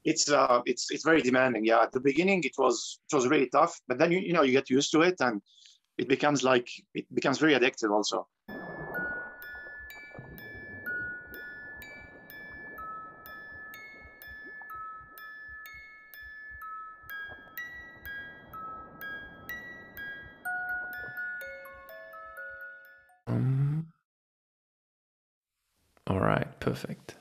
It's very demanding. Yeah, at the beginning it was really tough, but then you get used to it, and it becomes very addictive also. All right, perfect.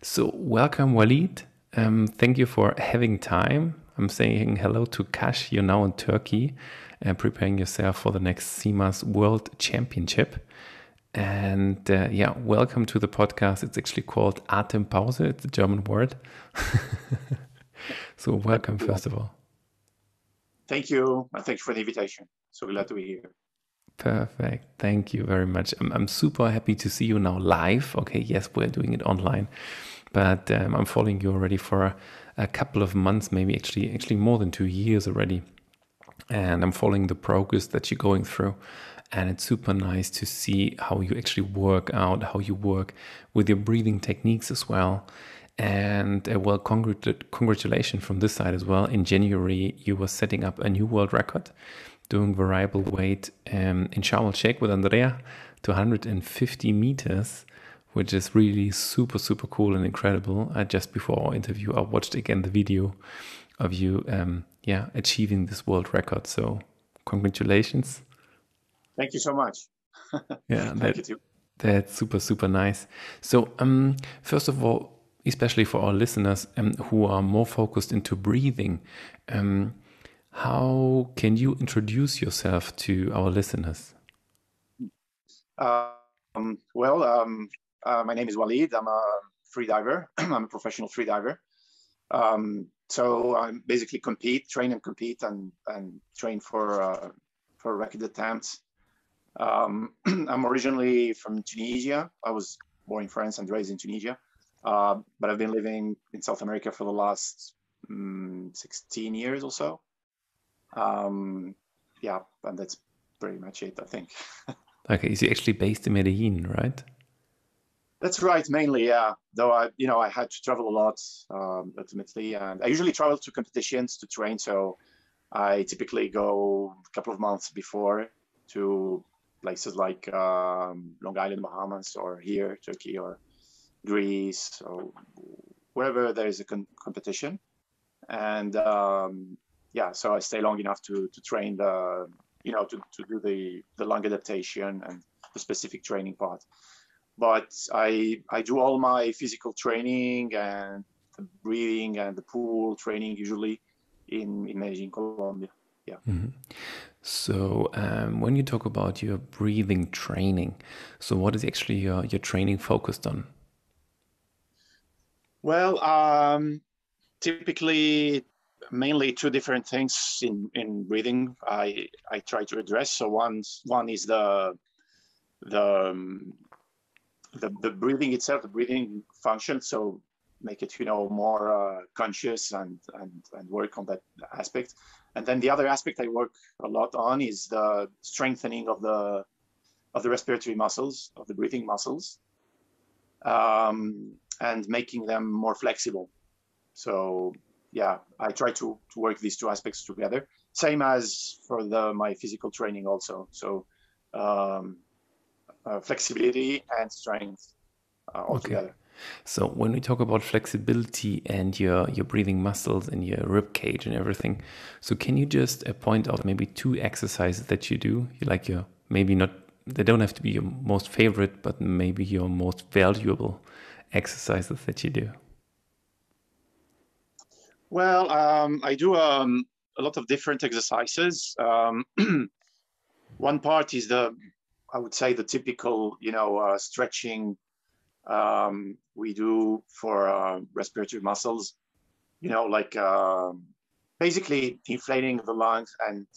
So welcome, Walid. Thank you for having time. I'm saying hello to Kash. You're now in Turkey and preparing yourself for the next CMAS World Championship. And yeah, welcome to the podcast. It's actually called Atempause. It's a German word. So welcome, first of all. Thank you. Thank you for the invitation. So glad to be here. Perfect. Thank you very much. I'm super happy to see you now live. Okay, yes, we're doing it online, but I'm following you already for a couple of months, maybe actually more than 2 years already. And I'm following the progress that you're going through. And it's super nice to see how you actually work out, how you work with your breathing techniques as well. And well, congratulations from this side as well. In January, you were setting up a new world record, doing variable weight in Sharm el-Sheikh with Andrea to 150 meters, which is really super, super cool and incredible. Just before our interview, I watched again the video of you achieving this world record. So congratulations. Thank you so much. Yeah, Thank you too. That's super, super nice. So first of all, especially for our listeners who are more focused into breathing, how can you introduce yourself to our listeners? My name is Walid. I'm a free diver. I'm a professional free diver. So I basically train and compete and train for record attempts. I'm originally from Tunisia. I was born in France and raised in Tunisia. But I've been living in South America for the last 16 years or so. Yeah, and that's pretty much it, I think. Okay, so you're actually based in Medellin, right? That's right, mainly, yeah. Though I had to travel a lot ultimately, and I usually travel to competitions to train. So I typically go a couple of months before to places like Long Island, Bahamas, or here, Turkey, or Greece, or wherever there is a competition. And so I stay long enough to train to do the lung adaptation and the specific training part. But I do all my physical training and the breathing and the pool training usually in Medellin, Colombia. Yeah. Mm-hmm. So when you talk about your breathing training, so what is actually your training focused on? Well, typically, mainly two different things in breathing I try to address. So one is the breathing itself, the breathing function. So make it more conscious and work on that aspect. And then the other aspect I work a lot on is the strengthening of the respiratory muscles, of the breathing muscles, and making them more flexible. So yeah, I try to work these two aspects together. Same as for my physical training also. So flexibility and strength all together. So when we talk about flexibility and your breathing muscles and your rib cage and everything, so can you just point out maybe 2 exercises that you do? They don't have to be your most favorite, but maybe your most valuable exercises that you do. Well, I do a lot of different exercises. One part is I would say the typical, stretching we do for respiratory muscles, like basically inflating the lungs and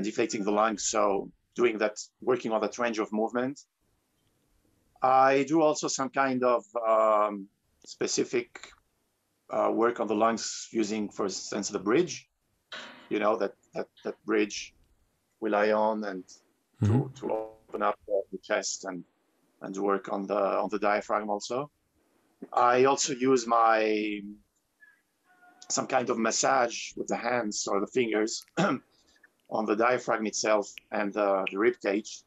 deflating the lungs. So doing that, working on that range of movement. I do also some kind of specific work on the lungs using, for instance, the bridge, that bridge we lie on and to open up the chest and work on the diaphragm also. I also use some kind of massage with the hands or the fingers on the diaphragm itself and the rib cage.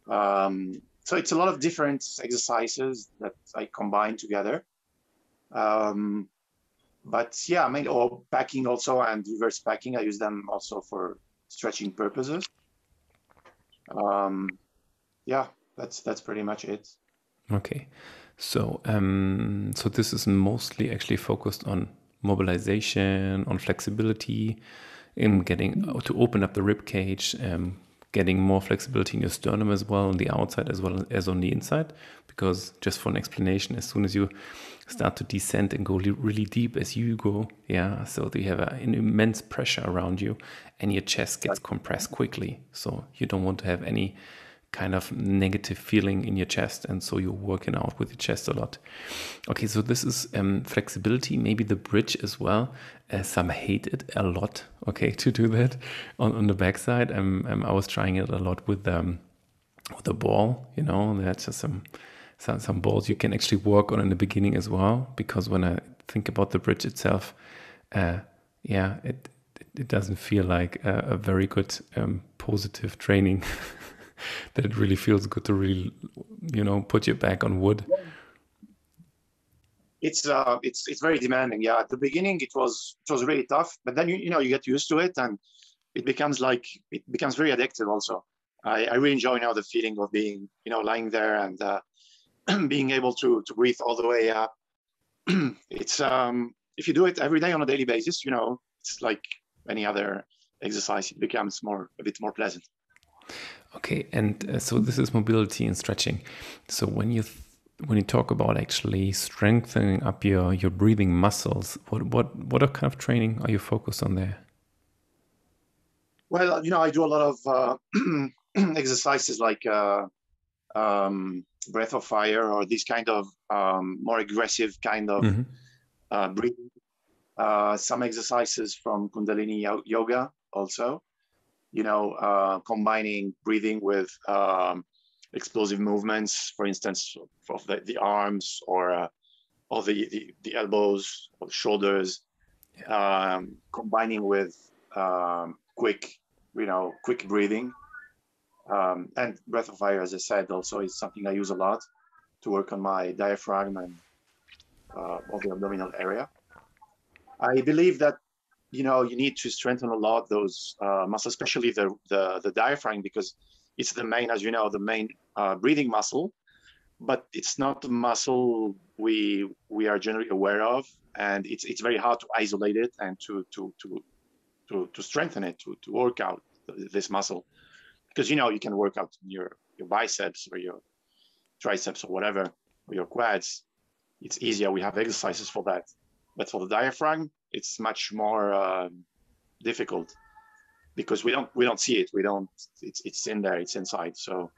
So it's a lot of different exercises that I combine together. But yeah, I mean, or packing also, and reverse packing, I use them also for stretching purposes. Yeah, that's pretty much it. Okay, so so this is mostly actually focused on mobilization, on flexibility, in getting to open up the rib cage, getting more flexibility in your sternum as well on the outside as well as on the inside. Because just for an explanation, as soon as you start to descend and go really deep as you go, yeah, so you have an immense pressure around you, and your chest gets compressed quickly. So you don't want to have any kind of negative feeling in your chest, and so you're working out with your chest a lot. Okay, so this is flexibility, maybe the bridge as well. Some hate it a lot, okay, to do that on the backside. I was trying it a lot with a ball, you know. That's just some balls you can actually work on in the beginning as well, because when I think about the bridge itself, yeah, it doesn't feel like a very good positive training. That it really feels good to really, you know, put your back on wood. It's very demanding. Yeah, at the beginning it was really tough, but then you know you get used to it, and it becomes very addictive. Also, I really enjoy now the feeling of being, you know, lying there and being able to breathe all the way up. It's if you do it every day on a daily basis, you know, it's like any other exercise. It becomes a bit more pleasant. Okay, and so this is mobility and stretching. So when you talk about actually strengthening up your breathing muscles, what kind of training are you focused on there? Well, you know, I do a lot of exercises like breath of fire, or these kind of more aggressive kind of breathing. Some exercises from Kundalini yoga also, you know, combining breathing with explosive movements, for instance, of the arms or the elbows or the shoulders, combining with quick breathing. And breath of fire, as I said, also is something I use a lot to work on my diaphragm and of the abdominal area. I believe that, you know, you need to strengthen a lot those muscles, especially the diaphragm, because it's the main, as you know, the main breathing muscle, but it's not the muscle we are generally aware of, and it's very hard to isolate it and to strengthen it, to work out this muscle, because, you know, you can work out your biceps or your triceps or whatever, or your quads. It's easier. We have exercises for that. But for the diaphragm, it's much more difficult, because we don't see it. It's in there. It's inside. So,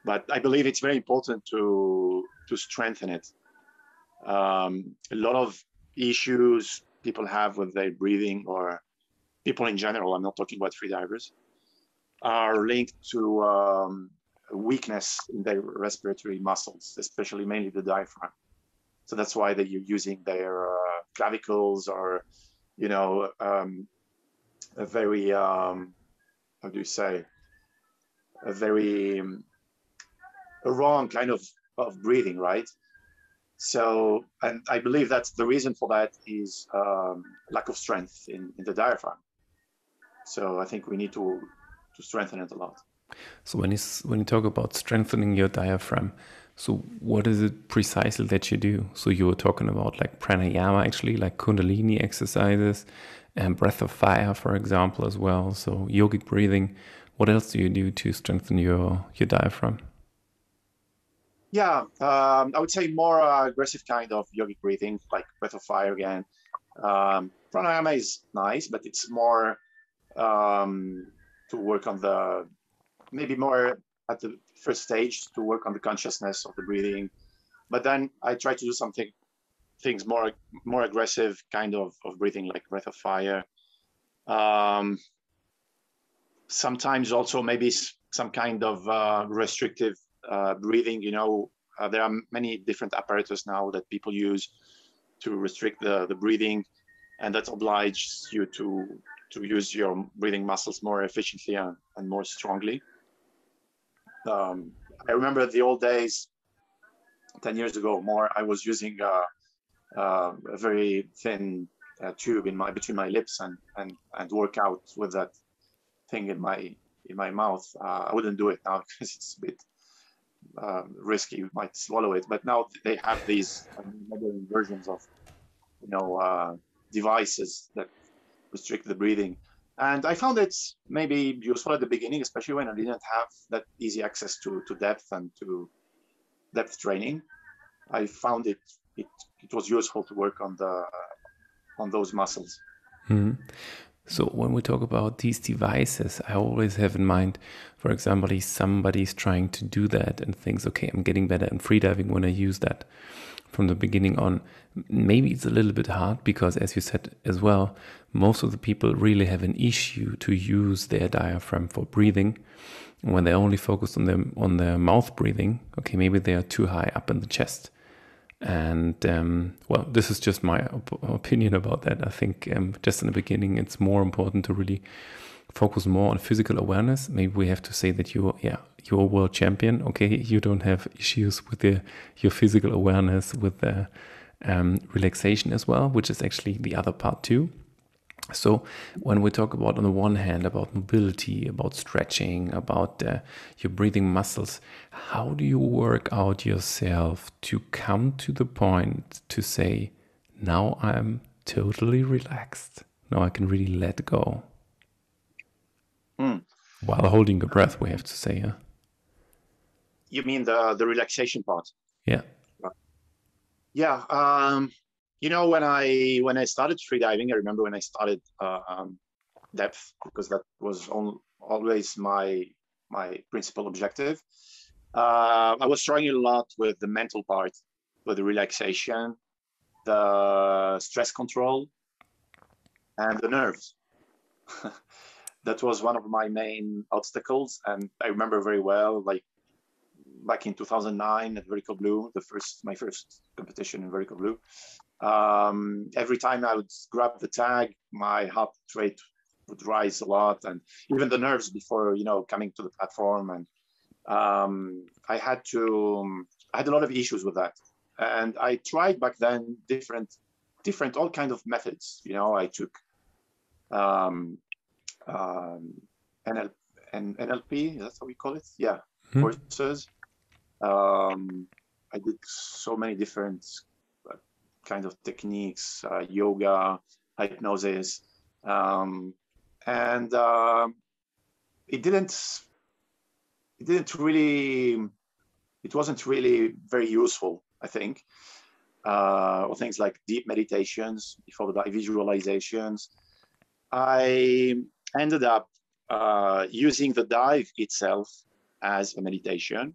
but I believe it's very important to strengthen it. A lot of issues people have with their breathing, or people in general, I'm not talking about freedivers, are linked to weakness in their respiratory muscles, especially mainly the diaphragm. So that's why they're using their clavicles, or, you know, a very, how do you say, a wrong kind of breathing, right? So, and I believe that's the reason for that is lack of strength in the diaphragm. So I think we need to strengthen it a lot. So when you talk about strengthening your diaphragm, so what is it precisely that you do? So you were talking about like pranayama, actually, like Kundalini exercises, and breath of fire, for example, as well. So yogic breathing. What else do you do to strengthen your diaphragm? Yeah, I would say more aggressive kind of yogic breathing, like breath of fire again. Pranayama is nice, but it's more to work on maybe more at the first stage, to work on the consciousness of the breathing. But then I try to do things more aggressive kind of breathing, like breath of fire. Sometimes also maybe some kind of restrictive breathing, you know, there are many different apparatus now that people use to restrict the breathing, and that obliges you to use your breathing muscles more efficiently and more strongly. I remember the old days, 10 years ago more, I was using a very thin tube between my lips and work out with that thing in my mouth. I wouldn't do it now because it's a bit risky. You might swallow it. But now they have these modern versions of devices that restrict the breathing. And I found it maybe useful at the beginning, especially when I didn't have that easy access to depth and to depth training. I found it was useful to work on those muscles. Mm-hmm. So when we talk about these devices, I always have in mind, for example, if somebody's trying to do that and thinks, okay, I'm getting better in freediving when I use that from the beginning on. Maybe it's a little bit hard because, as you said as well, most of the people really have an issue to use their diaphragm for breathing. When they're only focused on their mouth breathing, okay, maybe they are too high up in the chest. And well, this is just my opinion about that. I think just in the beginning, it's more important to really focus more on physical awareness. Maybe we have to say that you're a world champion. Okay, you don't have issues with your physical awareness, with the relaxation as well, which is actually the other part too. So when we talk about, on the one hand, about mobility, about stretching, about your breathing muscles, how do you work out yourself to come to the point to say, now I'm totally relaxed. Now I can really let go. While holding your breath, we have to say, yeah. You mean the relaxation part? Yeah. Yeah. When I started freediving, I remember when I started depth, because that was always my principal objective. I was struggling a lot with the mental part, with the relaxation, the stress control, and the nerves. That was one of my main obstacles, and I remember very well, like back in 2009 at Vertical Blue, my first competition in Vertical Blue. Every time I would grab the tag, my heart rate would rise a lot, and even the nerves before coming to the platform. And I had a lot of issues with that. And I tried back then different all kinds of methods. I took NLP, that's how we call it. Yeah, courses. I did so many different kind of techniques, yoga, hypnosis, and it wasn't really very useful, I think. Or things like deep meditations before the visualizations. I ended up using the dive itself as a meditation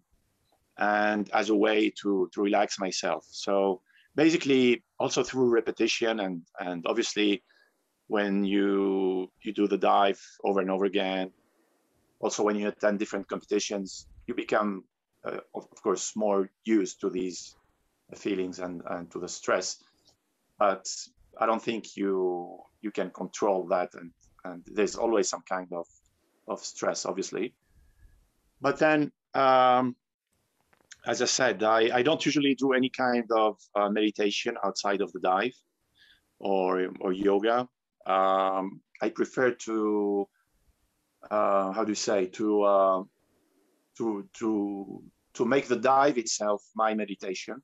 and as a way to relax myself. So basically, also through repetition and obviously when you do the dive over and over again, also when you attend different competitions, you become, of course, more used to these feelings and to the stress. But I don't think you can control that, and there's always some kind of stress, obviously. But then, as I said, I don't usually do any kind of meditation outside of the dive or yoga. I prefer to to make the dive itself my meditation,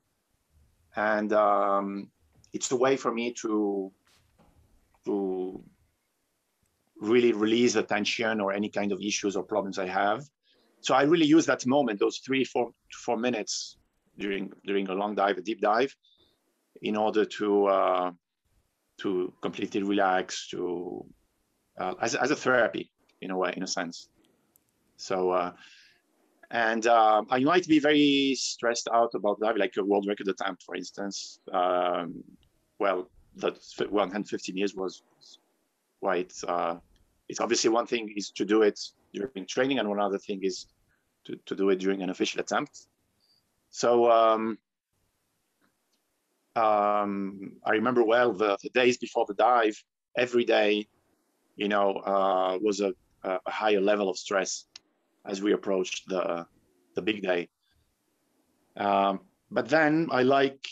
and it's a way for me to really release the tension or any kind of issues or problems I have. So I really use that moment, those 3-4 minutes during a long dive, a deep dive, in order to completely relax, as a therapy in a sense. So I might be very stressed out about that, like a world record attempt, for instance. Well, that 115 years was quite. It's obviously one thing is to do it during training, and one other thing is to do it during an official attempt. So I remember well the days before the dive. Every day, was a higher level of stress as we approached the big day. But then I like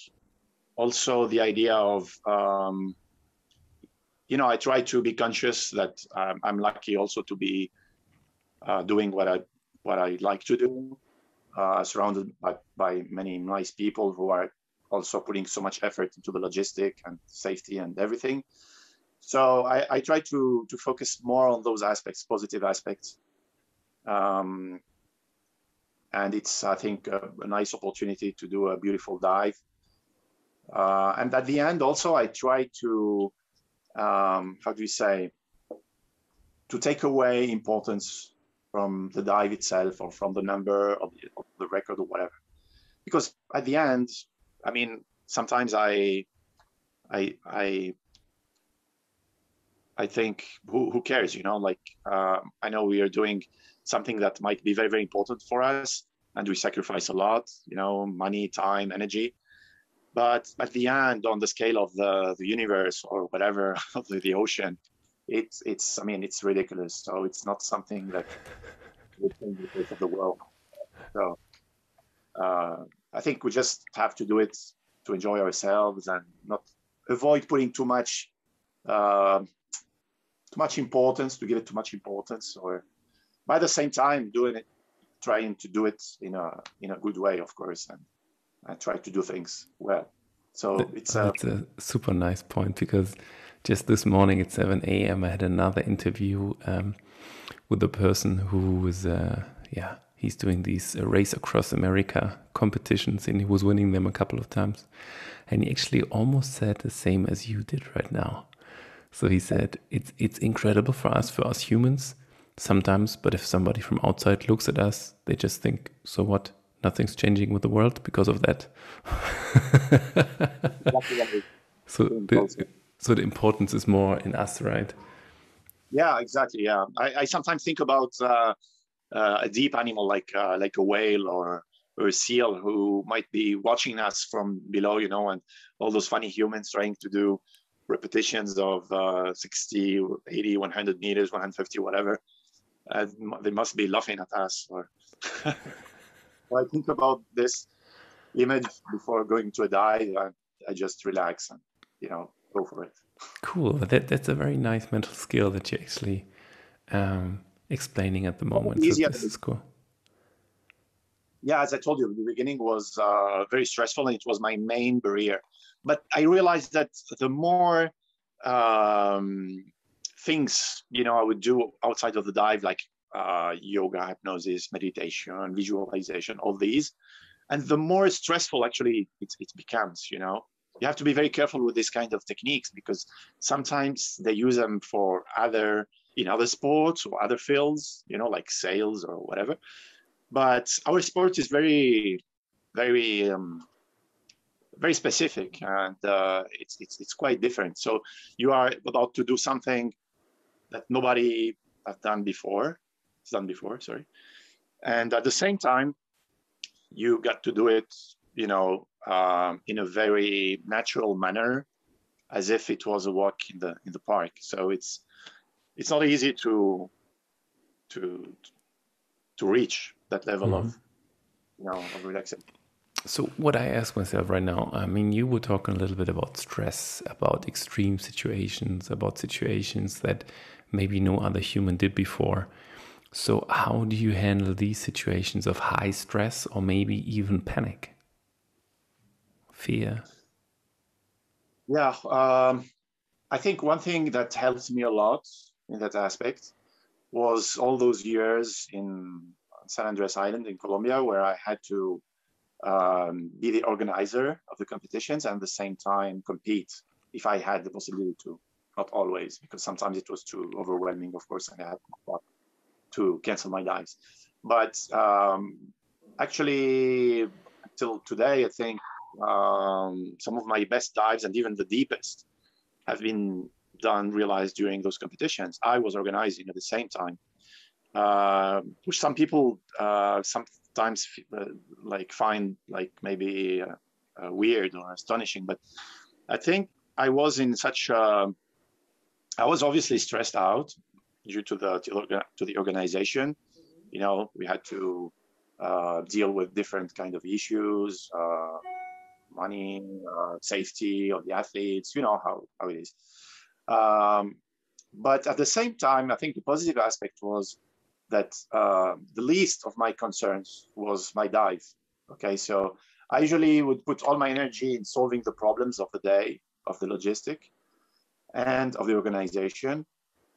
also the idea of, I try to be conscious that I'm lucky also to be doing what I like to do, surrounded by many nice people who are also putting so much effort into the logistic and safety and everything. So I try to focus more on those aspects, positive aspects. And it's, I think, a nice opportunity to do a beautiful dive. And at the end, also, I try to, to take away importance from the dive itself or from the number of the record or whatever. Because at the end, I mean, sometimes I think, who cares, I know we are doing something that might be very, very important for us, and we sacrifice a lot, money, time, energy. But at the end, on the scale of the universe or whatever, of the ocean, it's ridiculous. So it's not something that will change the face of the world. So I think we just have to do it to enjoy ourselves and not avoid putting too much importance, to give it too much importance, or by the same time trying to do it in a good way, of course, and I try to do things well. So that's a super nice point, because just this morning at 7 a.m. I had another interview with a person who was he's doing these race across America competitions, and he was winning them a couple of times, and he actually almost said the same as you did right now. So he said it's incredible for us humans sometimes, but if somebody from outside looks at us, they just think, so what? Nothing's changing with the world because of that. So the importance is more in us, right? Yeah, exactly. Yeah, I sometimes think about a deep animal like a whale or a seal who might be watching us from below, and all those funny humans trying to do repetitions of 60, 80, 100 meters, 150, whatever. They must be laughing at us. Or I think about this image before going to a dive, and I just relax and go for it. Cool. That's a very nice mental skill that you're actually explaining at the moment. So this is cool. Yeah, as I told you, the beginning was very stressful, and it was my main barrier. But I realized that the more things I would do outside of the dive, like yoga, hypnosis, meditation, visualization, all these, and the more stressful actually it becomes. You have to be very careful with this kind of techniques, because sometimes they use them in other sports or other fields, like sales or whatever. But our sport is very, very, very specific, and it's quite different. So you are about to do something that nobody has done before. Sorry, and at the same time, you got to do it, in a very natural manner, as if it was a walk in the park. So it's not easy to reach that level of relaxation. So what I ask myself right now, I mean, you were talking a little bit about stress, about extreme situations, about situations that maybe no other human did before. So how do you handle these situations of high stress or maybe even panic, fear? Yeah, I think one thing that helped me a lot in that aspect was all those years in San Andres Island in Colombia, where I had to be the organizer of the competitions and at the same time compete if I had the possibility to. Not always, because sometimes it was too overwhelming, of course, and I had to cancel my dives. But actually, till today, I think some of my best dives and even the deepest have been realized during those competitions. I was organizing at the same time. which some people sometimes like find like maybe weird or astonishing. But I think I was in such I was obviously stressed out due to the organization. You know, we had to deal with different kind of issues, money, safety of the athletes. You know how it is. But at the same time, I think the positive aspect was that the least of my concerns was my dive. Okay, so I usually would put all my energy in solving the problems of the day, of the logistic, and of the organization.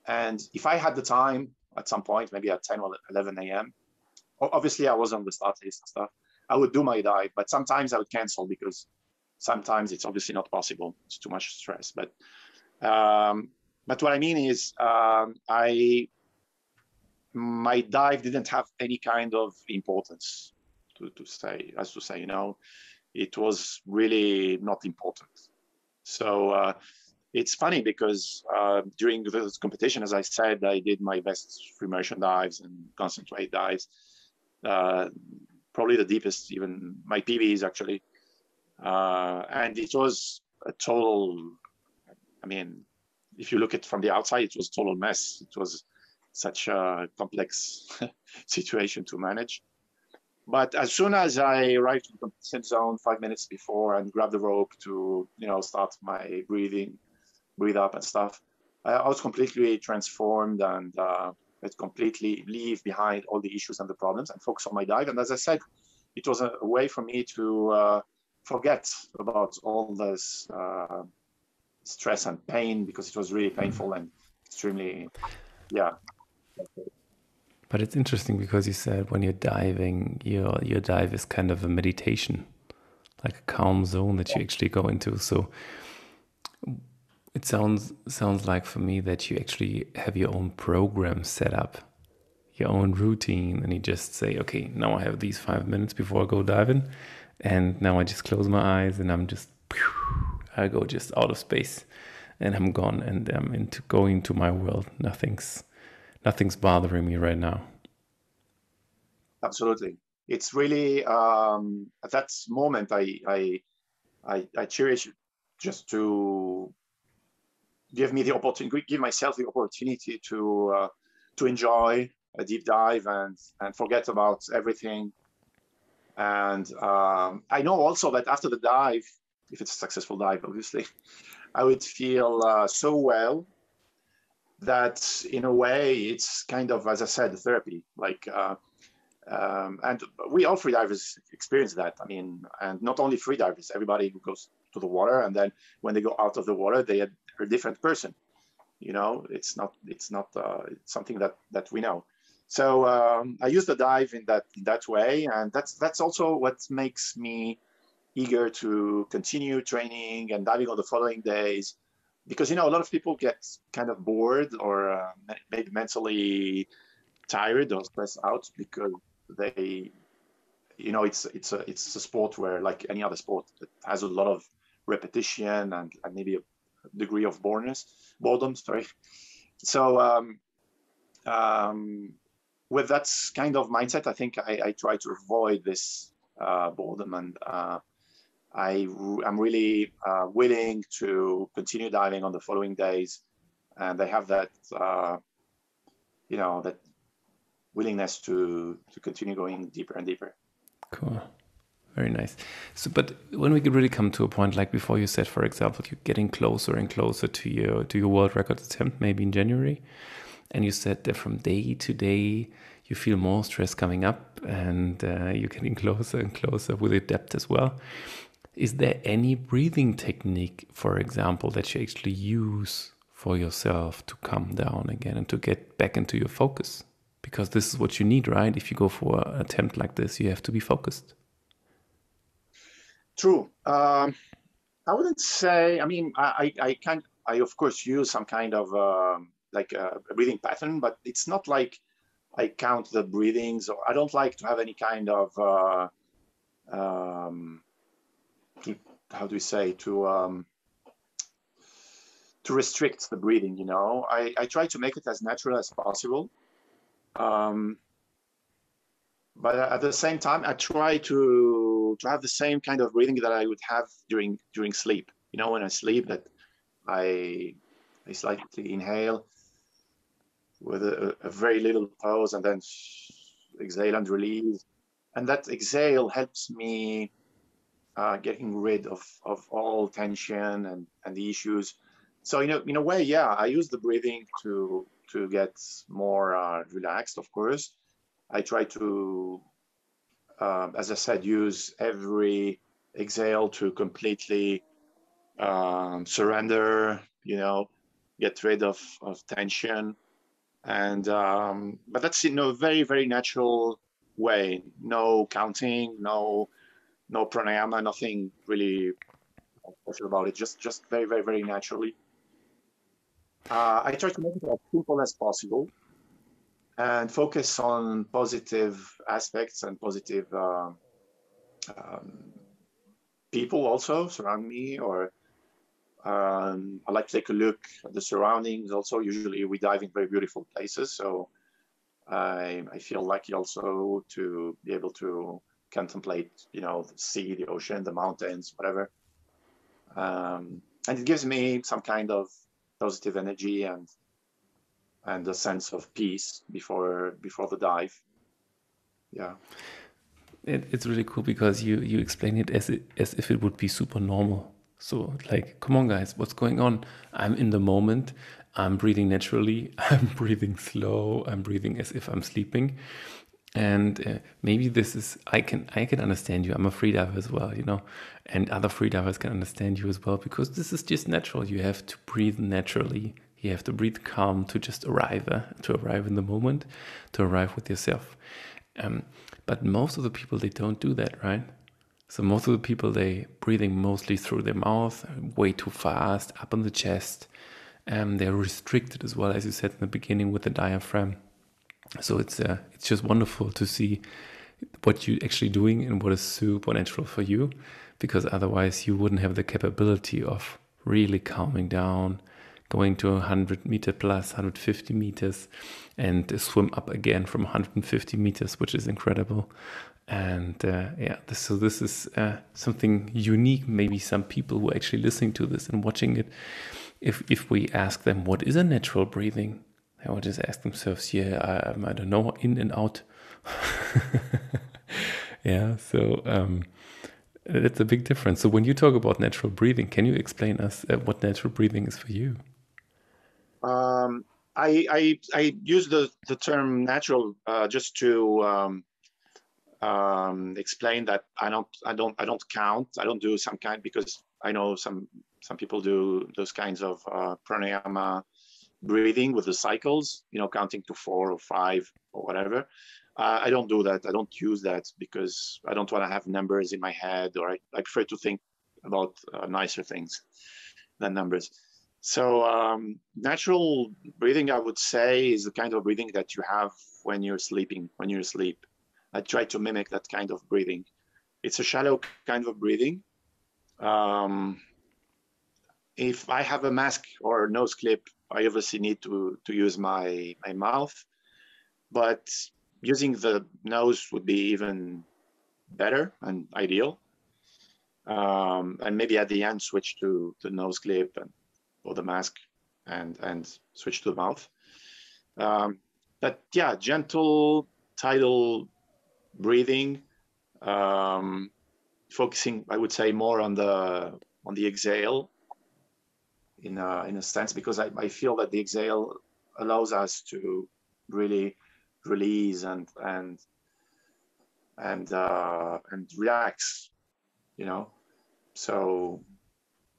And if I had the time at some point, maybe at 10 or 11 a.m., obviously I was on the start list and stuff, I would do my dive, but sometimes I would cancel because sometimes it's obviously not possible. It's too much stress. But what I mean is my dive didn't have any kind of importance to say, you know, it was really not important. So it's funny because during this competition, as I said, I did my best free immersion dives and concentrate dives. Probably the deepest, even my PBs actually. And it was a total, I mean, if you look at it from the outside, it was a total mess. It was such a complex situation to manage. But as soon as I arrived in the competition zone 5 minutes before and grabbed the rope to, you know, start my breathe up and stuff, I was completely transformed and it completely leave behind all the issues and the problems and focus on my dive. And as I said, it was a way for me to forget about all this stress and pain, because it was really painful and extremely, yeah. But it's interesting because you said when you're diving, your dive is kind of a meditation, like a calm zone that you actually go into. So it sounds like for me that you actually have your own program set up, your own routine, and you just say, okay, now I have these 5 minutes before I go diving, and now I just close my eyes and I go just out of space, and I'm gone, and I'm going to my world. Nothing's bothering me right now. Absolutely, it's really at that moment I cherish just to give myself the opportunity to enjoy a deep dive and forget about everything. And I know also that after the dive, if it's a successful dive, obviously, I would feel so well that in a way it's kind of, as I said, therapy. Like, and we all freedivers experience that. I mean, and not only freedivers, everybody who goes to the water and then when they go out of the water, they are a different person. You know, it's something that we know. So I use the dive in that way, and that's also what makes me eager to continue training and diving on the following days, because you know a lot of people get kind of bored or maybe mentally tired or stressed out because they, you know, it's a sport where, like any other sport, it has a lot of repetition and maybe a degree of boredom. Sorry. So with that kind of mindset, I think I try to avoid this boredom, and I'm really willing to continue diving on the following days, and I have that you know, that willingness to continue going deeper and deeper. Cool. Very nice. So, but when we could really come to a point, like before you said, for example, you're getting closer and closer to your world record attempt, maybe in January, and you said that from day to day you feel more stress coming up, and you're getting closer and closer with the depth as well. Is there any breathing technique, for example, that you actually use for yourself to calm down again and to get back into your focus? Because this is what you need, right? If you go for an attempt like this, you have to be focused. True. I wouldn't say, I mean, I of course use some kind of like a breathing pattern, but it's not like I count the breathings, or I don't like to have any kind of, how do we say, to restrict the breathing, you know. I try to make it as natural as possible. But at the same time, I try to have the same kind of breathing that I would have during sleep. You know, when I sleep, that I slightly inhale with a very little pause, and then exhale and release. And that exhale helps me getting rid of all tension and the issues. So in a way, yeah, I use the breathing to get more relaxed. Of course, I try to, as I said, use every exhale to completely surrender. Get rid of tension, and but that's in a very, very natural way. No counting, no pranayama, nothing really special about it. Just very, very, very naturally. I try to make it as simple as possible and focus on positive aspects and positive people also surround me, or I like to take a look at the surroundings also. Usually we dive in very beautiful places, so I feel lucky also to be able to contemplate, the sea, the ocean, the mountains, whatever. And it gives me some kind of positive energy and a sense of peace before the dive. Yeah. It's really cool because you explain it as if it would be super normal. So like, come on guys, what's going on? I'm in the moment. I'm breathing naturally. I'm breathing slow. I'm breathing as if I'm sleeping. And maybe this is, I can understand you. I'm a freediver as well, and other freedivers can understand you as well, because this is just natural. You have to breathe naturally. You have to breathe calm to just arrive in the moment, to arrive with yourself. But most of the people, they don't do that, right? So most of the people, they breathing mostly through their mouth, way too fast, up on the chest. They're restricted as well, as you said in the beginning, with the diaphragm. So it's just wonderful to see what you're actually doing and what is super natural for you, because otherwise you wouldn't have the capability of really calming down, going to 100 meter plus, 150 meters, and swim up again from 150 meters, which is incredible. And so this is something unique. Maybe some people who are actually listening to this and watching it, if we ask them what is a natural breathing, they will just ask themselves, I don't know, in and out. Yeah, so that's a big difference. So when you talk about natural breathing, can you explain us what natural breathing is for you? I use the term natural just to explain that I don't count. I don't do some kind, because I know some people do those kinds of pranayama breathing with the cycles, counting to 4 or 5 or whatever. I don't do that. I don't use that because I don't want to have numbers in my head, or I prefer to think about nicer things than numbers. So natural breathing, I would say, is the kind of breathing that you have when you're sleeping, when you're asleep. I try to mimic that kind of breathing. It's a shallow kind of breathing. If I have a mask or nose clip, I obviously need to use my mouth, but using the nose would be even better and ideal. And maybe at the end, switch to the nose clip or the mask and switch to the mouth. But yeah, gentle tidal breathing, focusing, I would say, more on the exhale in a sense, because I feel that the exhale allows us to really release and relax, So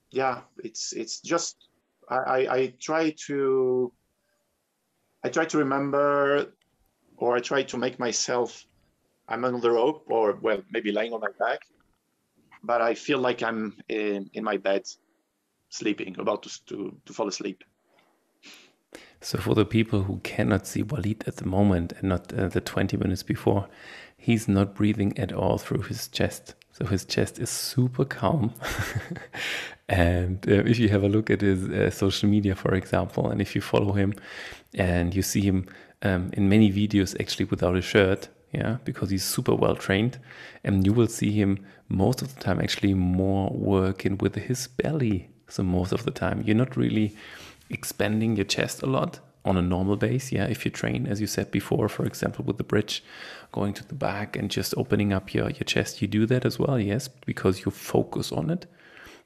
yeah, it's just I try to remember, or I try to make myself, I'm on the rope, or well, maybe lying on my back, but I feel like I'm in my bed, sleeping, about to fall asleep. So for the people who cannot see Walid at the moment and not the 20 minutes before, he's not breathing at all through his chest. So his chest is super calm. And if you have a look at his social media, for example, and if you follow him and you see him in many videos actually without a shirt, yeah, because he's super well trained, and you will see him most of the time actually more working with his belly. So most of the time you're not really expanding your chest a lot on a normal base. Yeah, if you train, as you said before, for example, with the bridge, going to the back and just opening up your chest, you do that as well, yes, because you focus on it,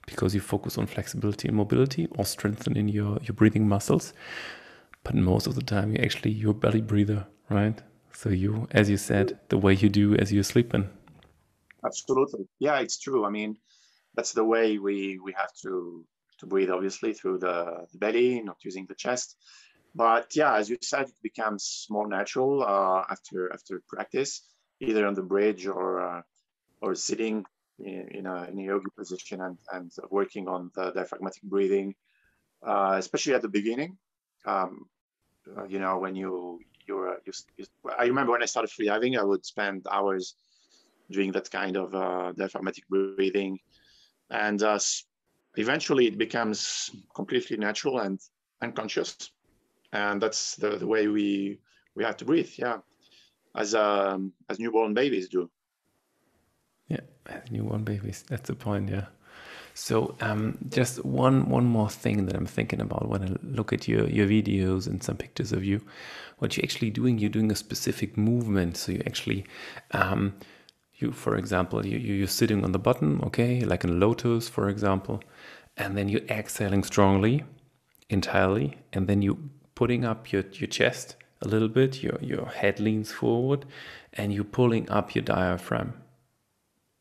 because you focus on flexibility and mobility or strengthening your breathing muscles. But most of the time you're a belly breather, right? So you, as you said, the way you do as you're sleeping. Absolutely. Yeah, it's true. I mean, that's the way we have to breathe, obviously, through the belly, not using the chest. But yeah, as you said, it becomes more natural after practice, either on the bridge or sitting in a yoga position and working on the diaphragmatic breathing, especially at the beginning. When I remember when I started freediving, I would spend hours doing that kind of diaphragmatic breathing, and eventually it becomes completely natural and unconscious, and that's the way we have to breathe, yeah, as newborn babies do. Yeah, as newborn babies, that's the point, yeah. So just one more thing that I'm thinking about when I look at your videos and some pictures of you. What you're actually doing, you're doing a specific movement. So you actually, for example, you're sitting on the bottom, okay, like in lotus, for example, and then you're exhaling strongly, entirely, and then you putting up your chest a little bit, your head leans forward, and you're pulling up your diaphragm.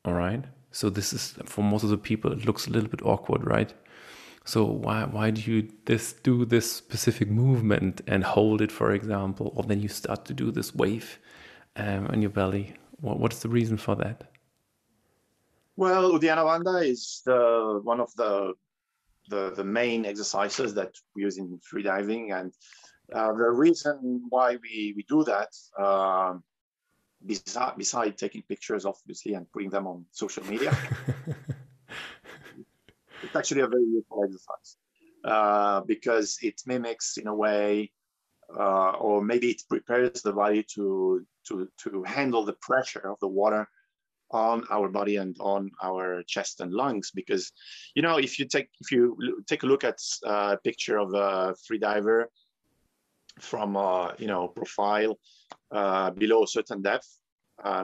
All right. So this is, for most of the people, it looks a little bit awkward, right? So why do you do this specific movement and hold it, for example, or then you start to do this wave on your belly? What's the reason for that? Well, Uddiyana Bandha is one of the main exercises that we use in freediving, and the reason why we do that, beside taking pictures, obviously, and putting them on social media, it's actually a very useful exercise because it mimics, in a way, or maybe it prepares the body to handle the pressure of the water on our body and on our chest and lungs. Because, if you take a look at a picture of a freediver from profile below a certain depth,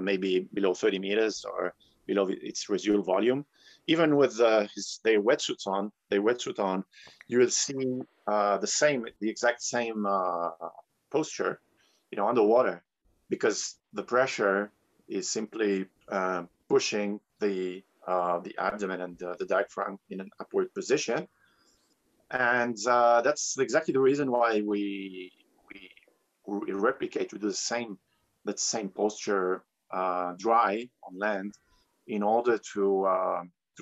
maybe below 30 meters or below its residual volume, even with their wetsuit on, you will see the exact same posture, underwater, because the pressure is simply pushing the abdomen and the diaphragm in an upward position, and that's exactly the reason why we replicate, we do that same posture dry on land, in order to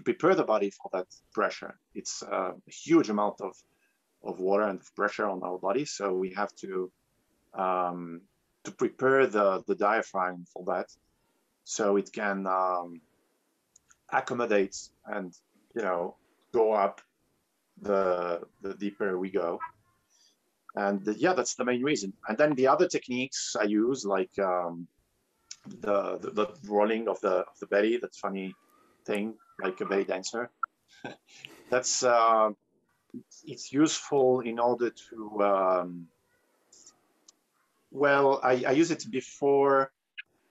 prepare the body for that pressure. It's a huge amount of water and pressure on our body, so we have to prepare the diaphragm for that, so it can accommodate and go up the deeper we go. And yeah, that's the main reason. And then the other techniques I use, like the rolling of the belly, that funny thing, like a belly dancer. That's it's useful in order to I use it before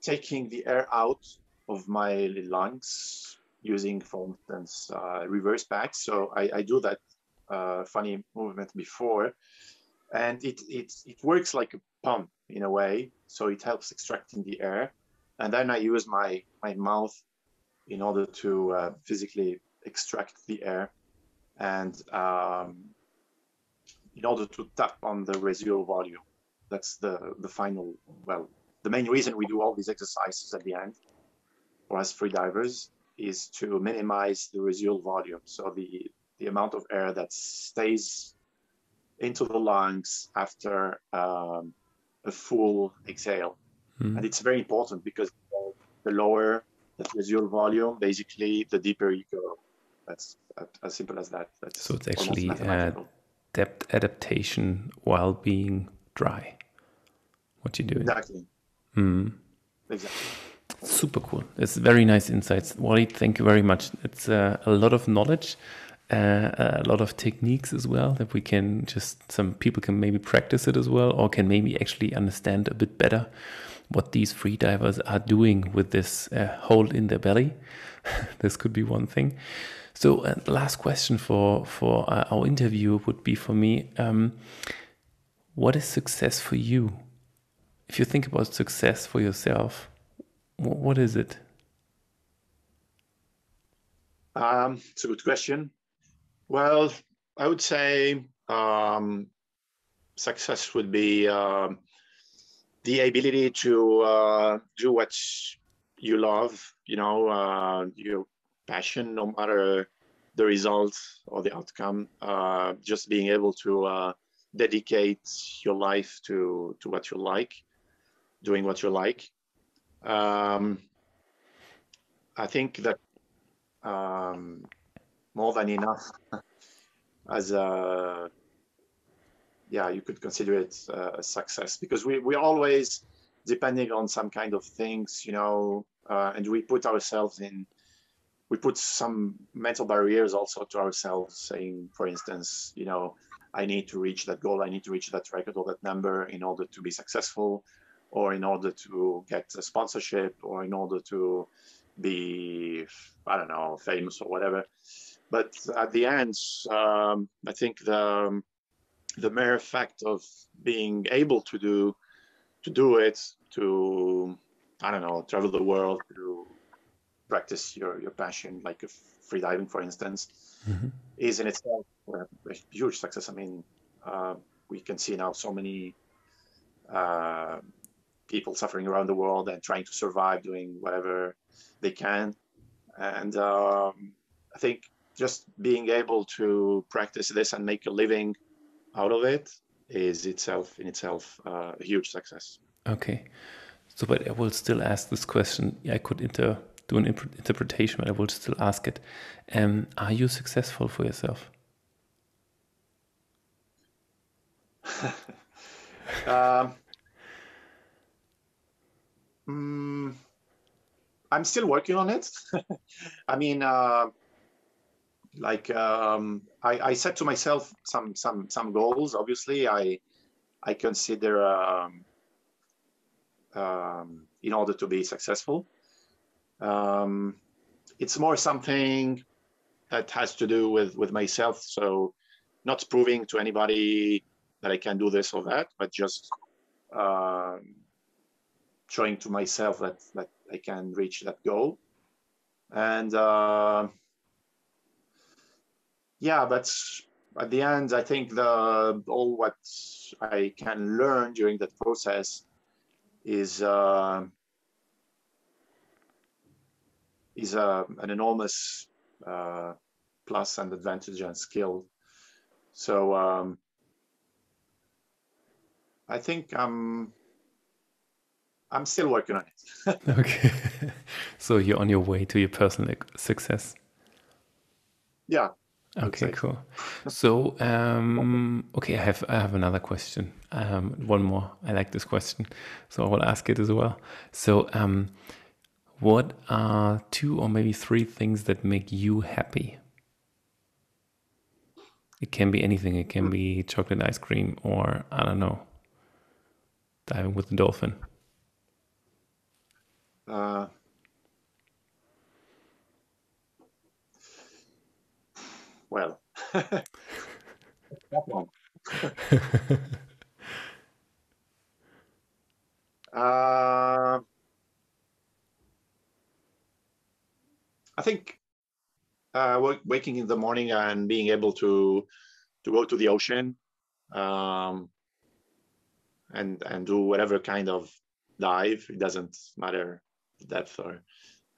taking the air out of my lungs, using, for instance, reverse packs. So I do that funny movement before, and it works like a pump in a way. So it helps extracting the air, and then I use my mouth in order to physically extract the air, and in order to tap on the residual volume. That's the final, the main reason we do all these exercises at the end, for us freedivers, is to minimize the residual volume. So the amount of air that stays into the lungs after a full exhale. And it's very important, because the lower the residual volume, basically, the deeper you go. That's as simple as that. So it's actually depth adaptation while being dry. what you're doing. Exactly. Mm. Exactly. Super cool. It's very nice insights. Walid, thank you very much. It's a lot of knowledge, a lot of techniques as well that we can just, some people can maybe practice it as well, or can maybe actually understand a bit better what these free divers are doing with this hole in their belly. This could be one thing. So the last question for our interview would be for me, what is success for you? If you think about success for yourself, what is it? It's a good question. Well, I would say success would be the ability to do what you love, your passion, no matter the result or the outcome. Just being able to dedicate your life to what you like, doing what you like. I think that more than enough as you could consider it a success, because we're always depending on some kind of things, and we put some mental barriers also to ourselves, saying, for instance, I need to reach that goal, I need to reach that record or that number in order to be successful, or in order to get a sponsorship, or in order to be, I don't know, famous or whatever. But at the end, I think the mere fact of being able to do it, to, I don't know, travel the world, to practice your passion, like freediving, for instance, is in itself a huge success. I mean, we can see now so many people suffering around the world and trying to survive, doing whatever they can. And I think just being able to practice this and make a living out of it is in itself a huge success. Okay. So, but I will still ask this question. I could do an interpretation, but I will still ask it. Are you successful for yourself? I'm still working on it. I mean, I set to myself some goals. Obviously, I consider in order to be successful. It's more something that has to do with myself. So not proving to anybody that I can do this or that, but just showing to myself that I can reach that goal. And but at the end, I think all what I can learn during that process is an enormous plus and advantage and skill. So I think I'm still working on it. Okay. So you're on your way to your personal success. Yeah. Okay, cool. So, okay, I have another question. One more. I like this question, so I will ask it as well. So, what are 2 or maybe 3 things that make you happy? It can be anything. It can be chocolate ice cream, or I don't know, diving with the dolphin. Well, I think waking in the morning and being able to go to the ocean and do whatever kind of dive. It doesn't matter the depth, or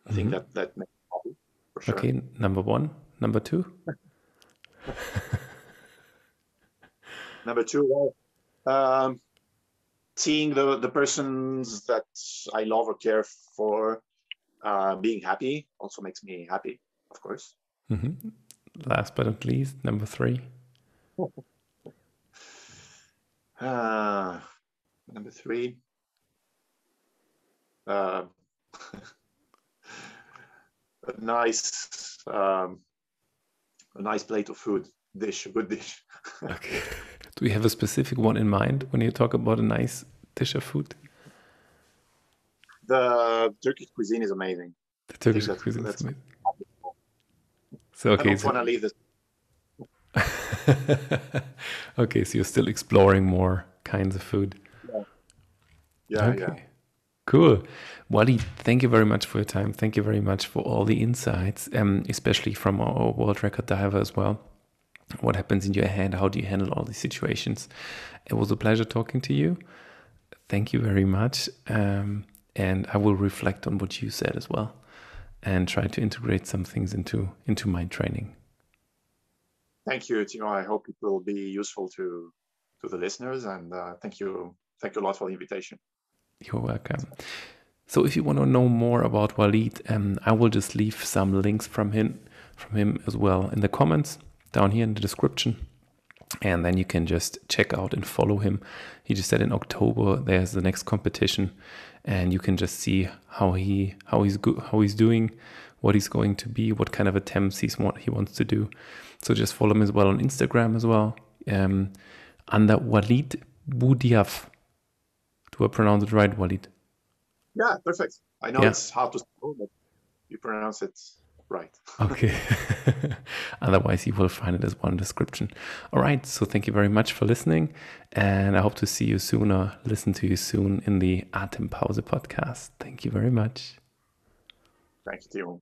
I think that makes me happy, for sure. Okay, number 1. Number 2? Number 2, seeing the persons that I love or care for being happy also makes me happy, of course. Last but not least, number 3. Number 3. uh, a nice plate of food, a good dish. Okay. Do you have a specific one in mind when you talk about a nice dish of food? The Turkish cuisine is amazing. The Turkish cuisine is amazing. So I okay, don't want to leave this. okay, so you're still exploring more kinds of food. Yeah, Okay. yeah. Cool. Walid, thank you very much for your time. Thank you very much for all the insights, especially from our world record diver as well. What happens in your head? How do you handle all these situations? It was a pleasure talking to you. Thank you very much. And I will reflect on what you said as well and try to integrate some things into my training. Thank you, Timo. I hope it will be useful to the listeners, and thank you a lot for the invitation. You're welcome. So if you want to know more about Walid, I will just leave some links from him as well in the comments down here in the description. And then you can just check out and follow him. He just said in October there's the next competition, and you can just see how he's doing, what he's going to be, what kind of attempts he wants to do. So just follow him as well on Instagram as well, under WALID BOUDHIAF. Do I pronounce it right, Walid? Yeah, perfect. I know it's hard to spell, but you pronounce it right. Okay. Otherwise, you will find it as one description. All right. So thank you very much for listening. And I hope to see you soon or listen to you soon in the Atempause podcast. Thank you very much. Thank you, Timo.